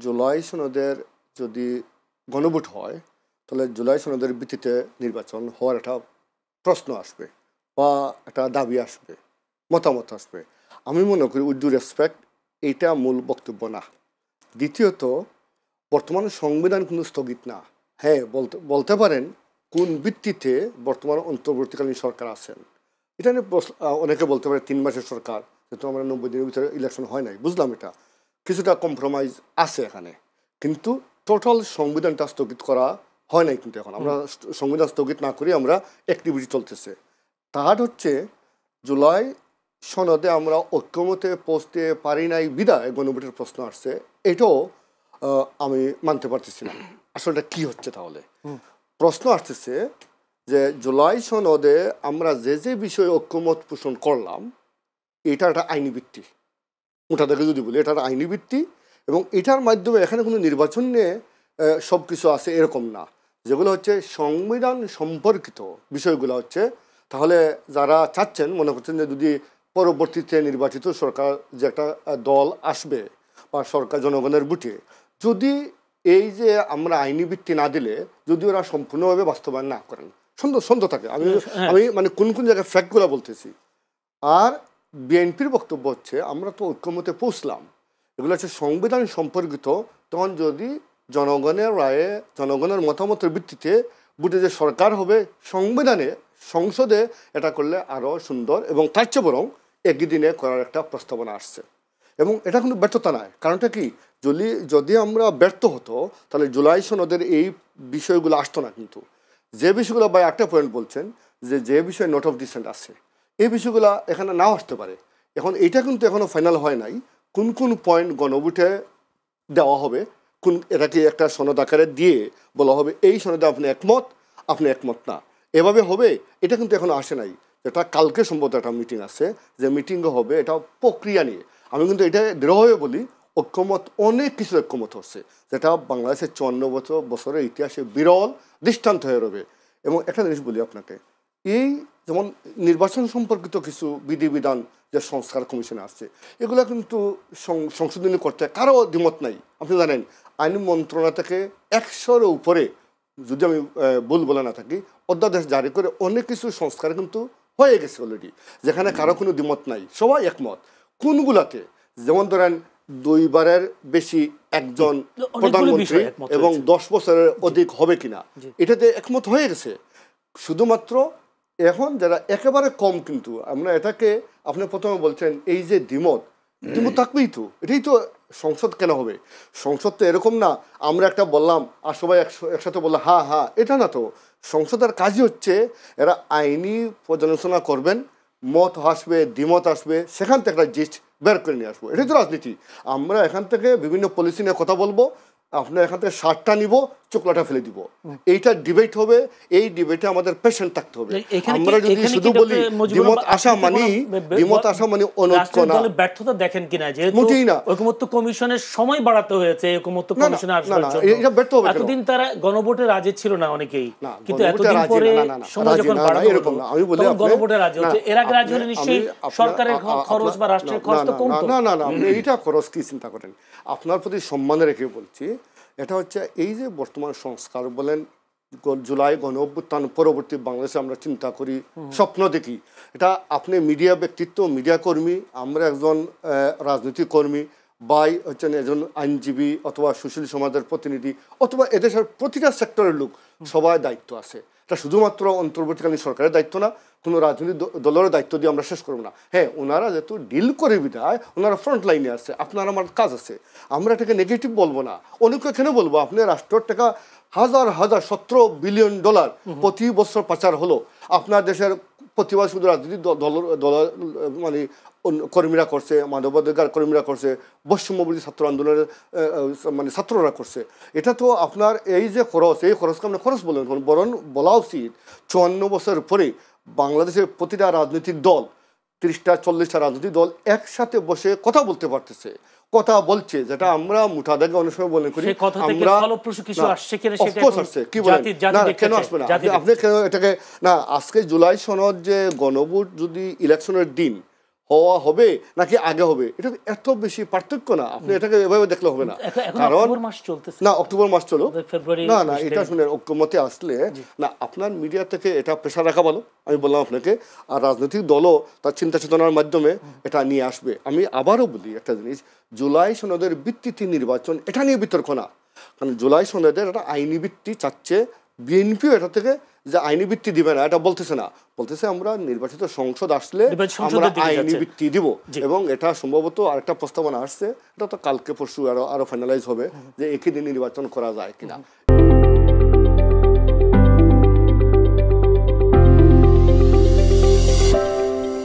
জুলাই সনদের যদি গণভোট হয় তাহলে জুলাই সনদের ভিত্তিতে নির্বাচন হওয়ার একটা প্রশ্ন আসবে বা একটা দাবি আসবে, মতামত আসবে। আমি মনে করি উইথ ডু রেসপেক্ট এইটা মূল বক্তব্য না। দ্বিতীয়ত, বর্তমান সংবিধান কিন্তু স্থগিত না। হ্যাঁ, বলতে পারেন কোন ভিত্তিতে বর্তমান অন্তর্বর্তীকালীন সরকার আছেন এটা নিয়ে অনেকে বলতে পারে 3 মাসের সরকার, যেহেতু আমরা 90 দিনের ভিতরে ইলেকশন হয় নাই, বুঝলাম এটা কিছুটা কম্প্রোমাইজ আছে এখানে, কিন্তু টোটাল সংবিধানটা স্থগিত করা হয় নাই। কিন্তু এখন আমরা সংবিধান স্থগিত না করি আমরা অ্যাক্টিভিটি চলতেছে। তার হচ্ছে জুলাই সনদে আমরা ঐক্যমতে পৌঁছতে পারি নাই বিদায় গণভোটের প্রশ্ন আসছে, এটাও আমি মানতে পারতেছি না। আসলে কি হচ্ছে তাহলে? প্রশ্ন আসতেছে যে জুলাই সনদে আমরা যে যে বিষয়ে ঐক্যমত পোষণ করলাম এটা একটা আইনি ভিত্তি, ওটা থেকে যদি বলি এটা একটা আইনি ভিত্তি, এবং এটার মাধ্যমে এখানে কোনো নির্বাচন নিয়ে সব কিছু আছে এরকম না। যেগুলো হচ্ছে সংবিধান সম্পর্কিত বিষয়গুলো হচ্ছে, তাহলে যারা চাচ্ছেন মনে করছেন যে যদি পরবর্তীতে নির্বাচিত সরকার যে একটা দল আসবে বা সরকার জনগণের ভোটে যদি এই যে আমরা আইনি ভিত্তি না দিলে যদি ওরা সম্পূর্ণভাবে বাস্তবায়ন না করেন, সন্দেহ থাকে। আমি মানে কোন কোন জায়গায় ফ্যাক্টগুলো বলতেছি। আর বিএনপির বক্তব্য হচ্ছে আমরা তো ঐক্যমতে পৌঁছলাম, এগুলো হচ্ছে সংবিধান সম্পর্কিত, তখন যদি জনগণের রায়ে জনগণের মতামতের ভিত্তিতে ভোটে যে সরকার হবে সংবিধানে সংসদে এটা করলে আরও সুন্দর, এবং তার চেয়ে বরং একই দিনে করার একটা প্রস্তাবনা আসছে। এবং এটা কিন্তু ব্যর্থতা নয়। কারণটা কি, যদি আমরা ব্যর্থ হতো তাহলে জুলাই সনদের এই বিষয়গুলো আসতো না। কিন্তু যে বিষয়গুলো বা একটা পয়েন্ট বলছেন যে বিষয়ে নোট অফ ডিসেন্ট আছে, এই বিষয়গুলো এখানে নাও আসতে পারে। এখন এটা কিন্তু এখনও ফাইনাল হয় নাই কোন কোন পয়েন্ট গণভোটে দেওয়া হবে, এটাকে একটা সনদ আকারে দিয়ে বলা হবে এই সনদে আপনি একমত না, এভাবে হবে। এটা কিন্তু এখনো আসে নাই। এটা কালকে সম্ভবত একটা মিটিং আছে, যে মিটিংও হবে এটা প্রক্রিয়া নিয়ে। আমি কিন্তু এটা দৃঢ়ভাবে বলি ঐক্যমত অনেক কিছু ঐক্যমত হচ্ছে, যেটা বাংলাদেশের 54 বছরের ইতিহাসে বিরল দৃষ্টান্ত হয়ে রবে। এবং একটা জিনিস বলি আপনাকে, এই যেমন নির্বাচন সম্পর্কিত কিছু বিধিবিধান যে সংস্কার কমিশনে আসছে, এগুলো কিন্তু সংশোধনী করতে কারো দ্বিমত নাই। আপনি জানেন আইন মন্ত্রণালয় থেকে 100-এর উপরে, যদি আমি ভুল বলে না থাকি, অধ্যাদেশ জারি করে অনেক কিছু সংস্কার কিন্তু হয়ে গেছে অলরেডি, যেখানে কারো কোনো দ্বিমত নাই, সবাই একমত। কোনগুলাতে, যেমন ধরেন 2 বারের বেশি একজন প্রধানমন্ত্রী এবং 10 বছরের অধিক হবে কিনা, এটাতে একমত হয়ে গেছে। শুধুমাত্র এখন যারা একেবারে কম, কিন্তু আমরা এটাকে, আপনি প্রথমে বলছেন এই যে দ্বিমত থাকবেই তো, এটাই তো সংসদ কেন হবে? সংসদ তো এরকম না আমরা একটা বললাম আর সবাই একসাথে বললাম হ্যাঁ, এটা না তো। সংসদের কাজই হচ্ছে এরা আইনি পর্যালোচনা করবেন, মত আসবে, দ্বিমত আসবে, সেখান থেকে একটা জিস্ট বের করে নিয়ে আসবো। এটাই তো রাজনীতি। আমরা এখান থেকে বিভিন্ন পলিসি নিয়ে কথা বলবো, আপনার এখান থেকে শার্টটা নিব, চোখলাটা ফেলে দিব, এইটা ডিবেট হবে। এই ডিবেটে আমাদের পেশেন্ট থাকতে হবে। আমরা যদি শুধু বলি দ্বিমত আসা মানে অনৈক্য না, ব্যর্থতা দেখেন কিনা, যেহেতু ঐকমত্য কমিশনের সময় বাড়াতে হয়েছে, ঐকমত্য কমিশনে আসবার জন্য এটা ব্যর্থ হবে। এতদিন তারা গণভোটে রাজি ছিল না অনেকেই, কিন্তু এতদিন পরে সময় যখন বাড়ানো হলো আমি বলি গণভোটে রাজি হচ্ছে। এর আগে রাজি হলে নিশ্চয়ই সরকারের খরচ বা রাষ্ট্রের খরচ তো কমতো না। আপনি এইটা খরচ কি চিন্তা করেন? আপনার প্রতি সম্মান রেখে বলছি, এটা হচ্ছে এই যে বর্তমান সংস্কার বলেন, জুলাই গণঅভ্যুত্থান পরবর্তী বাংলাদেশে আমরা চিন্তা করি, স্বপ্ন দেখি, এটা আপনি মিডিয়া ব্যক্তিত্ব, মিডিয়া কর্মী, আমরা একজন রাজনৈতিক কর্মী, বাই হচ্ছেন একজন আইনজীবী অথবা সুশীল সমাজের প্রতিনিধি, অথবা এদেশের প্রতিটা সেক্টরের লোক, সবাই দায়িত্ব আছে। এটা শুধুমাত্র অন্তর্বর্তীকালীন সরকারের দায়িত্ব না, কোনো রাজনৈতিক দলের দায়িত্ব দিয়ে আমরা শেষ করবো না। হ্যাঁ, ওনারা যেহেতু ডিল করে বিদায় ওনারা ফ্রন্ট লাইনে আছে, আপনার আমার কাজ আছে, আমরা এটাকে নেগেটিভ বলবো না। অনেক এখানে বলবো আপনি রাষ্ট্রের টাকা হাজার 17 বিলিয়ন ডলার প্রতি বছর পাচার হলো, আপনার দেশের প্রতিবাদ শুধু রাজনৈতিক দল মানে কর্মীরা করছে, মানবাধিকার কর্মীরা করছে, বৈষম্যবিরোধী ছাত্র আন্দোলনের মানে ছাত্ররা করছে। এটা তো আপনার এই যে খরচ, এই খরচকে আমরা খরচ বলেন, বরং বলা উচিত 54 বছর পরে বাংলাদেশের প্রতিটা রাজনৈতিক দল, 30টা 40টা রাজনৈতিক দল একসাথে বসে কথা বলতে পারতেছে, কথা বলছে, যেটা আমরা মুঠা দাগে অনেক সময় মনে করি আমরা কি বলেন না, কেন আসবে না? আপনি কেন এটাকে না, আজকে জুলাই সনদ যে গণভোট যদি ইলেকশনের দিন হওয়া হবে নাকি আগে হবে, এটা এত বেশি পার্থক্য না, আপনি এটাকে এভাবে দেখলে হবে না। কারণ না অক্টোবর মাস চলো না না, এটা শুনে ঐক্যমতে আসলে না, আপনার মিডিয়া থেকে এটা প্রেশার রাখা ভালো, আমি বললাম আপনাকে। আর রাজনৈতিক দলও তার চিন্তা চেতনার মাধ্যমে এটা নিয়ে আসবে। আমি আবারও বলি একটা জিনিস, জুলাই সনদের ভিত্তিতে নির্বাচন এটা নিয়ে বিতর্ক না, কারণ জুলাই সনদের একটা আইনি ভিত্তি চাচ্ছে, বিএনপিও এটা থেকে যে আইনি ভিত্তি দিবে না এটা বলতেছে না, বলতেছে আমরা নির্বাচিত সংসদ আসলে আমরা আইনি ভিত্তি দিব। এবং এটা সম্ভবত আরেকটা প্রস্তাবনা আসছে, এটা তো কালকে পরশু আরো ফাইনালাইজ হবে যে একই দিন নির্বাচন করা যায় কিনা।